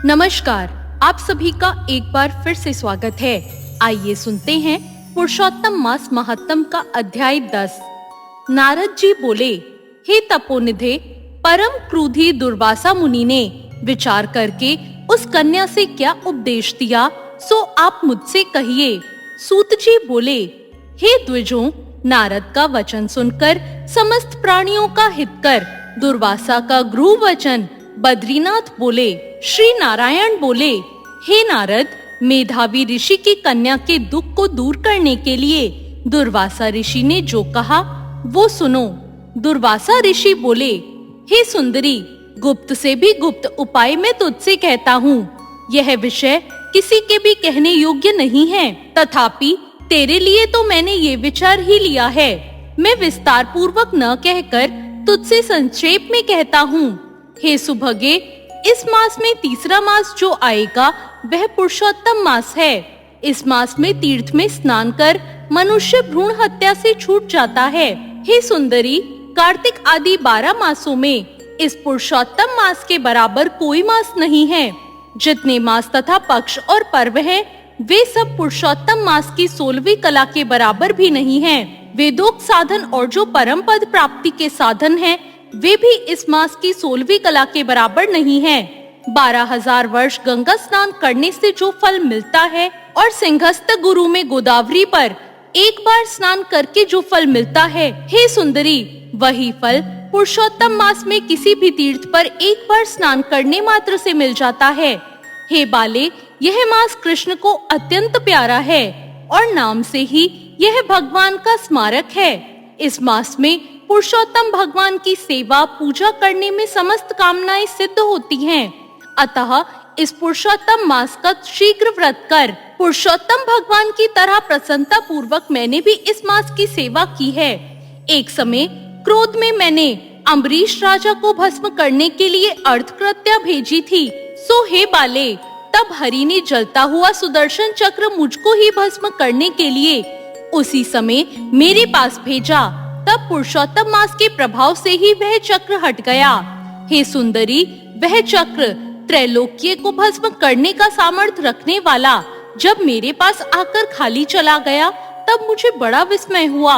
नमस्कार, आप सभी का एक बार फिर से स्वागत है। आइए सुनते हैं पुरुषोत्तम मास महात्म का अध्याय 10। नारद जी बोले, हे तपोनिधे, परम क्रोधी दुर्वासा मुनि ने विचार करके उस कन्या से क्या उपदेश दिया, सो आप मुझसे कहिए। सूत जी बोले, हे द्विजों, नारद का वचन सुनकर समस्त प्राणियों का हित कर दुर्वासा का गृह वचन बद्रीनाथ बोले। श्री नारायण बोले, हे नारद, मेधावी ऋषि की कन्या के दुख को दूर करने के लिए दुर्वासा ऋषि ने जो कहा वो सुनो। दुर्वासा ऋषि बोले, हे सुंदरी, गुप्त से भी गुप्त उपाय मैं तुझसे कहता हूँ। यह विषय किसी के भी कहने योग्य नहीं है, तथापि तेरे लिए तो मैंने ये विचार ही लिया है। मैं विस्तार पूर्वक न कहकर तुझसे संक्षेप में कहता हूँ। हे सुभगे, इस मास में तीसरा मास जो आएगा वह पुरुषोत्तम मास है। इस मास में तीर्थ में स्नान कर मनुष्य भ्रूण हत्या से छूट जाता है। हे सुंदरी, कार्तिक आदि 12 मासों में इस पुरुषोत्तम मास के बराबर कोई मास नहीं है। जितने मास तथा पक्ष और पर्व हैं, वे सब पुरुषोत्तम मास की 16वीं कला के बराबर भी नहीं हैं। वेदोक्त साधन और जो परम पद प्राप्ति के साधन हैं, वे भी इस मास की 16वीं कला के बराबर नहीं हैं। 12,000 वर्ष गंगा स्नान करने से जो फल मिलता है और सिंहस्थ गुरु में गोदावरी पर एक बार स्नान करके जो फल मिलता है, हे सुंदरी, वही फल पुरुषोत्तम मास में किसी भी तीर्थ पर एक बार स्नान करने मात्र से मिल जाता है। हे बाले, यह मास कृष्ण को अत्यंत प्यारा है और नाम से ही यह भगवान का स्मारक है। इस मास में पुरुषोत्तम भगवान की सेवा पूजा करने में समस्त कामनाएं सिद्ध होती हैं। अतः इस पुरुषोत्तम मास का शीघ्र व्रत कर। पुरुषोत्तम भगवान की तरह प्रसन्नता पूर्वक मैंने भी इस मास की सेवा की है। एक समय क्रोध में मैंने अम्बरीश राजा को भस्म करने के लिए अर्थकृत्या भेजी थी। सो हे बाले, तब हरि ने जलता हुआ सुदर्शन चक्र मुझको ही भस्म करने के लिए उसी समय मेरे पास भेजा। तब पुरुषोत्तम मास के प्रभाव से ही वह चक्र हट गया। हे सुंदरी, वह चक्र त्रैलोक्य को भस्म करने का सामर्थ्य रखने वाला जब मेरे पास आकर खाली चला गया, तब मुझे बड़ा विस्मय हुआ।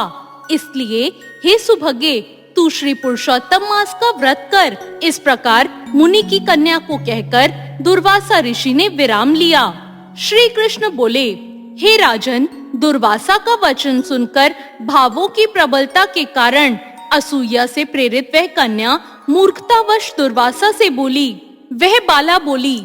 इसलिए हे सुभगे, तू श्री पुरुषोत्तम मास का व्रत कर। इस प्रकार मुनि की कन्या को कहकर दुर्वासा ऋषि ने विराम लिया। श्री कृष्ण बोले, हे राजन, दुर्वासा का वचन सुनकर भावों की प्रबलता के कारण असूया से प्रेरित वह कन्या मूर्खतावश दुर्वासा से बोली। वह बाला बोली,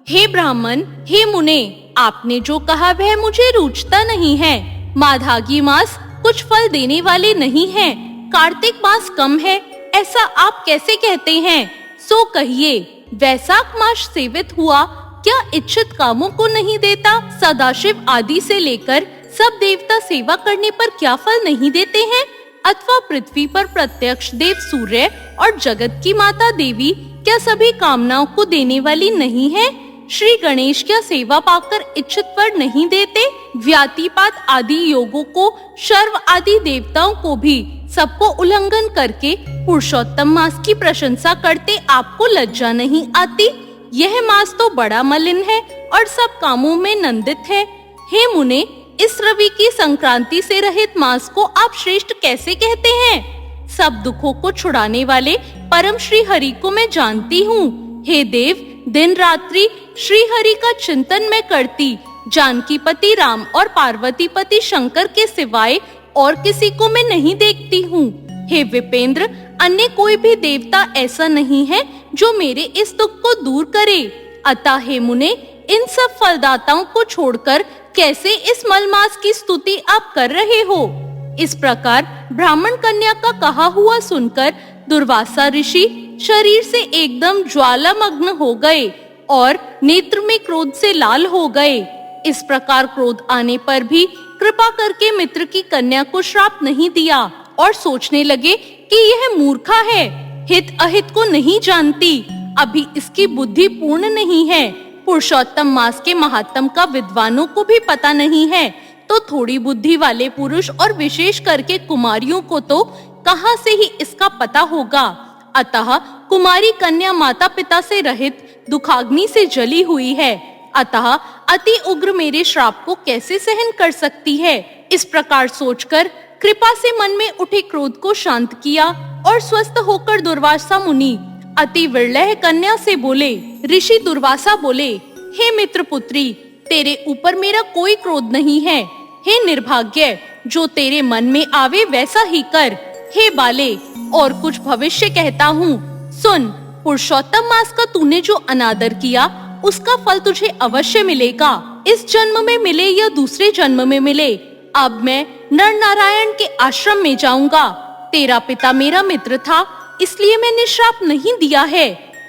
हे ब्राह्मण, हे मुने, आपने जो कहा वह मुझे रुचता नहीं है। माधागी मास कुछ फल देने वाले नहीं हैं। कार्तिक मास कम है, ऐसा आप कैसे कहते हैं? सो कहिए, वैशाख मास सेवित हुआ क्या इच्छित कामों को नहीं देता? सदाशिव आदि से लेकर सब देवता सेवा करने पर क्या फल नहीं देते हैं? अथवा पृथ्वी पर प्रत्यक्ष देव सूर्य और जगत की माता देवी क्या सभी कामनाओं को देने वाली नहीं है? श्री गणेश क्या सेवा पाकर इच्छित वर नहीं देते? व्यातिपात आदि योगों को, शर्व आदि देवताओं को भी सबको उल्लंघन करके पुरुषोत्तम मास की प्रशंसा करते आपको लज्जा नहीं आती? यह मास तो बड़ा मलिन है और सब कामों में नंदित है। हे मुने, इस रवि की संक्रांति से रहित मास को आप श्रेष्ठ कैसे कहते हैं? सब दुखों को छुड़ाने वाले परम श्री हरि को मैं जानती हूँ। हे देव, दिन रात्रि श्री हरि का चिंतन मैं करती जानकी पति राम और पार्वती पति शंकर के सिवाय और किसी को मैं नहीं देखती हूँ। हे विपेंद्र, अन्य कोई भी देवता ऐसा नहीं है जो मेरे इस दुख को दूर करे। अतः हे मुने, इन सब फलदाताओं को छोड़कर कैसे इस मलमास की स्तुति आप कर रहे हो? इस प्रकार ब्राह्मण कन्या का कहा हुआ सुनकर दुर्वासा ऋषि शरीर से एकदम ज्वालामग्न हो गए और नेत्र में क्रोध से लाल हो गए। इस प्रकार क्रोध आने पर भी कृपा करके मित्र की कन्या को श्राप नहीं दिया और सोचने लगे कि यह मूर्खा है, हित अहित को नहीं जानती, अभी इसकी बुद्धि पूर्ण नहीं है। पुरुषोत्तम मास के महात्म का विद्वानों को भी पता नहीं है, तो थोड़ी बुद्धि वाले पुरुष और विशेष करके कुमारियों को तो कहां से ही इसका पता होगा। अतः कुमारी कन्या माता पिता से रहित दुखाग्नि से जली हुई है, अतः अति उग्र मेरे श्राप को कैसे सहन कर सकती है। इस प्रकार सोचकर कृपा से मन में उठे क्रोध को शांत किया और स्वस्थ होकर दुर्वासा मुनि अति विरलह कन्या से बोले। ऋषि दुर्वासा बोले, हे मित्र पुत्री, तेरे ऊपर मेरा कोई क्रोध नहीं है। हे निर्भाग्य, जो तेरे मन में आवे वैसा ही कर। हे बाले, और कुछ भविष्य कहता हूँ, सुन। पुरुषोत्तम मास का तूने जो अनादर किया उसका फल तुझे अवश्य मिलेगा, इस जन्म में मिले या दूसरे जन्म में मिले। अब मैं नर नारायण के आश्रम में जाऊंगा। तेरा पिता मेरा मित्र था, इसलिए मैंने श्राप नहीं दिया है।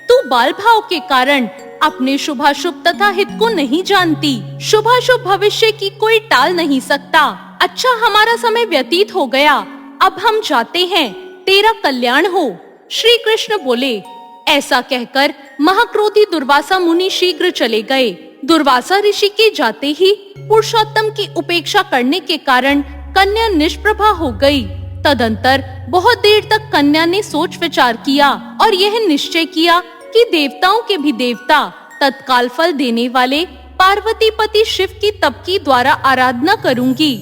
तू बाल भाव के कारण अपने शुभाशुभ तथा हित को नहीं जानती। शुभाशुभ भविष्य की कोई टाल नहीं सकता। अच्छा, हमारा समय व्यतीत हो गया, अब हम जाते हैं, तेरा कल्याण हो। श्री कृष्ण बोले। ऐसा कहकर महाक्रोधी दुर्वासा मुनि शीघ्र चले गए। दुर्वासा ऋषि के जाते ही पुरुषोत्तम की उपेक्षा करने के कारण कन्या निष्प्रभा हो गई। तदंतर बहुत देर तक कन्या ने सोच विचार किया और यह निश्चय किया कि देवताओं के भी देवता तत्काल फल देने वाले पार्वती पति शिव की तप की द्वारा आराधना करूंगी।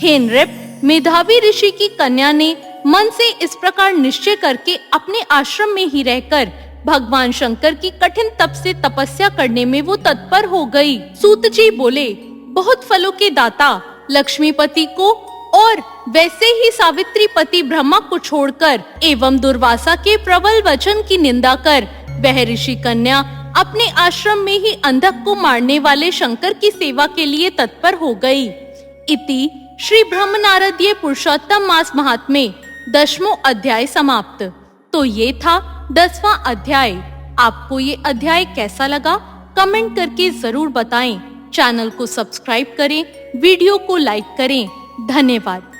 हे नृप, मेधावी ऋषि की कन्या ने मन से इस प्रकार निश्चय करके अपने आश्रम में ही रहकर भगवान शंकर की कठिन तप से तपस्या करने में वो तत्पर हो गई। सूत जी बोले, बहुत फलों के दाता लक्ष्मीपति को और वैसे ही सावित्री पति ब्रह्मा को छोड़कर एवं दुर्वासा के प्रबल वचन की निंदा कर वह ऋषि कन्या अपने आश्रम में ही अंधक को मारने वाले शंकर की सेवा के लिए तत्पर हो गई। इति श्री ब्रह्म नारदीय पुरुषोत्तम मास महात्म्य 10वां अध्याय समाप्त। तो ये था 10वां अध्याय। आपको ये अध्याय कैसा लगा कमेंट करके जरूर बताएं। चैनल को सब्सक्राइब करें, वीडियो को लाइक करें। धन्यवाद।